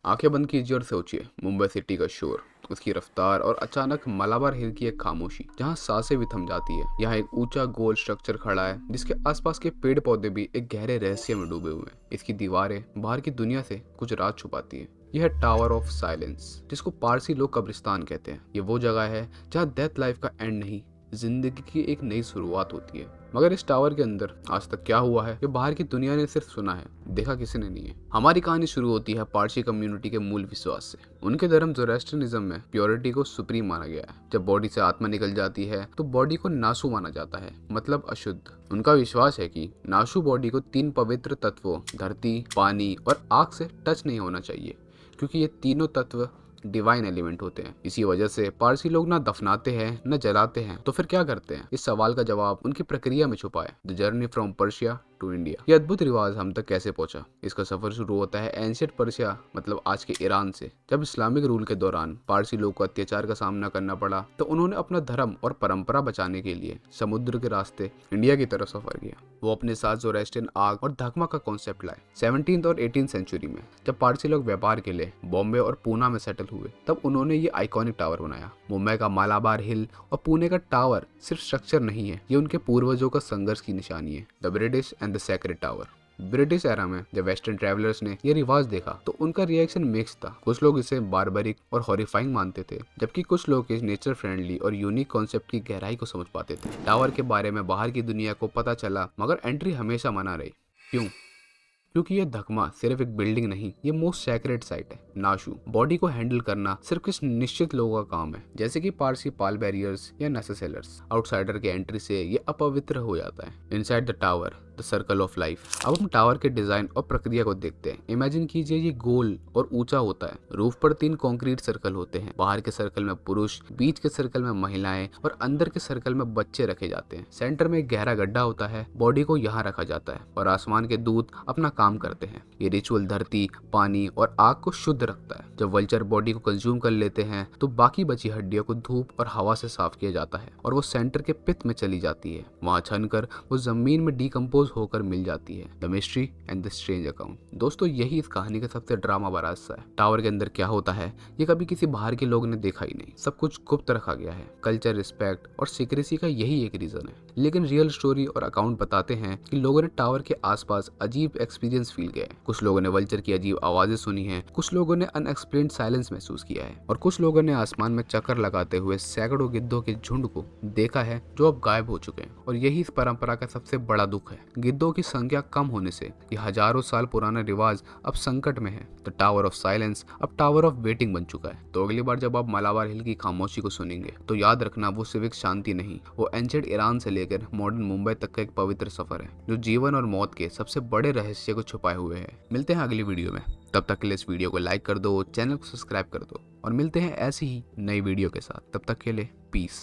आंखें बंद कीजिए और सोचिए, मुंबई सिटी का शोर, उसकी रफ्तार और अचानक मलाबार हिल की एक खामोशी जहां सांसें भी थम जाती है। यहाँ एक ऊंचा गोल स्ट्रक्चर खड़ा है जिसके आसपास के पेड़ पौधे भी एक गहरे रहस्य में डूबे हुए हैं। इसकी दीवारें बाहर की दुनिया से कुछ राज छुपाती है। यह टावर ऑफ साइलेंस, जिसको पारसी लोग कब्रिस्तान कहते हैं। ये वो जगह है जहाँ डेथ लाइफ का एंड नहीं, जिंदगी की एक नई शुरुआत होती है। मगर इस टावर के अंदर आज तक क्या हुआ है, ये बाहर की दुनिया ने सिर्फ सुना है, देखा किसी ने नहीं है। हमारी कहानी शुरू होती है पारसी कम्युनिटी के मूल विश्वास से। उनके धर्म ज़ोरास्ट्रियनिज्म में प्योरिटी को सुप्रीम माना गया है। जब बॉडी से आत्मा निकल जाती है तो बॉडी को नासू माना जाता है, मतलब अशुद्ध। उनका विश्वास है कि नासू बॉडी को 3 पवित्र तत्वों धरती, पानी और आग से टच नहीं होना चाहिए, क्योंकि ये तीनों तत्व डिवाइन एलिमेंट होते हैं। इसी वजह से पारसी लोग ना दफनाते हैं न जलाते हैं, तो फिर क्या करते हैं? इस सवाल का जवाब उनकी प्रक्रिया में छुपा है। The journey from Persia to India. ये अद्भुत रिवाज हम तक कैसे पहुंचा? इसका सफर शुरू होता है एंशियंट पर्शिया, मतलब आज के ईरान से। जब इस्लामिक रूल के दौरान पारसी लोग को अत्याचार का सामना करना पड़ा तो उन्होंने अपना धर्म और परंपरा बचाने के लिए समुद्र के रास्ते इंडिया की तरफ सफर किया। वो अपने साथ ज़ोरास्ट्रियन आग और धर्मा का कॉन्सेप्ट लाए। 17th और 18th सेंचुरी में जब पारसी लोग व्यापार के लिए बॉम्बे और पूना में सेटल हुए, तब उन्होंने ये आइकॉनिक टावर बनाया। मुंबई का मालाबार हिल और पुणे का टावर सिर्फ स्ट्रक्चर नहीं है, ये उनके पूर्वजों का संघर्ष की निशानी है। The British and the sacred tower. British era में जब वेस्टर्न ट्रैवलर्स ने ये रिवाज देखा तो उनका रिएक्शन मिक्स था। कुछ लोग इसे बारबरिक और हॉरिफाइंग मानते थे, जबकि कुछ लोग इस नेचर फ्रेंडली और यूनिक कॉन्सेप्ट की गहराई को समझ पाते थे। टावर के बारे में बाहर की दुनिया को पता चला, मगर एंट्री हमेशा मना रही। क्यों? क्योंकि ये धकमा सिर्फ एक बिल्डिंग नहीं, ये मोस्ट सैक्रेड साइट है। नाशू बॉडी को हैंडल करना सिर्फ कुछ निश्चित लोगों का काम है, जैसे कि पारसी पाल बैरियर्स या नेसेसेलर्स। आउटसाइडर के एंट्री से ये अपवित्र हो जाता है। Inside the tower, the circle of life. अब हम टावर के डिजाइन और प्रक्रिया को देखते हैं। इमेजिन कीजिए ये गोल और ऊंचा होता है। रूफ पर 3 कंक्रीट सर्कल होते हैं। बाहर के सर्कल में पुरुष, बीच के सर्कल में महिलाएं और अंदर के सर्कल में बच्चे रखे जाते हैं। सेंटर में एक गहरा गड्ढा होता है, बॉडी को यहाँ रखा जाता है और आसमान के दूत अपना काम करते हैं। ये रिचुअल धरती, पानी और आग को शुद्ध रखता है। जब वल्चर बॉडी को कंज्यूम कर लेते हैं तो बाकी बची हड्डियों को धूप और हवा से साफ किया जाता है और वो सेंटर के पित्त में चली जाती है। वहां छनकर वो जमीन में डिकम्पोज होकर मिल जाती है। The mystery and the strange account. दोस्तों, यही इस कहानी का सबसे ड्रामा भरा हिस्सा है। टावर के अंदर क्या होता है ये कभी किसी बाहर के लोग ने देखा ही नहीं। सब कुछ गुप्त रखा गया है। कल्चर, रिस्पेक्ट और सीक्रेसी का यही एक रीजन है। लेकिन रियल स्टोरी और अकाउंट बताते हैं कि लोगों ने टावर के आसपास अजीब एक्सपीरियंस फील किया है। कुछ लोगों ने वल्चर की अजीब आवाजें सुनी हैं, कुछ लोगों ने अनएक्सप्लेन्ड साइलेंस महसूस किया है और कुछ लोगों ने आसमान में चक्कर लगाते हुए सैकड़ों गिद्धों के झुंड को देखा है जो अब गायब हो चुके हैं। और यही इस परंपरा का सबसे बड़ा दुख है। गिद्धों की संख्या कम होने से ये हजारों साल पुराना रिवाज अब संकट में है। द टावर ऑफ साइलेंस अब टावर ऑफ वेटिंग बन चुका है। तो अगली बार जब आप मालाबार हिल की खामोशी को सुनेंगे तो याद रखना, वो सिर्फ एक शांति नहीं, वो एंशिएंट ईरान से लेकर मॉडर्न मुंबई तक का एक पवित्र सफर है जो जीवन और मौत के सबसे बड़े रहस्य को छुपाए हुए है। मिलते हैं अगली वीडियो में। तब तक के लिए इस वीडियो को लाइक कर दो, चैनल को सब्सक्राइब कर दो और मिलते हैं ऐसी ही नई वीडियो के साथ। तब तक के लिए पीस।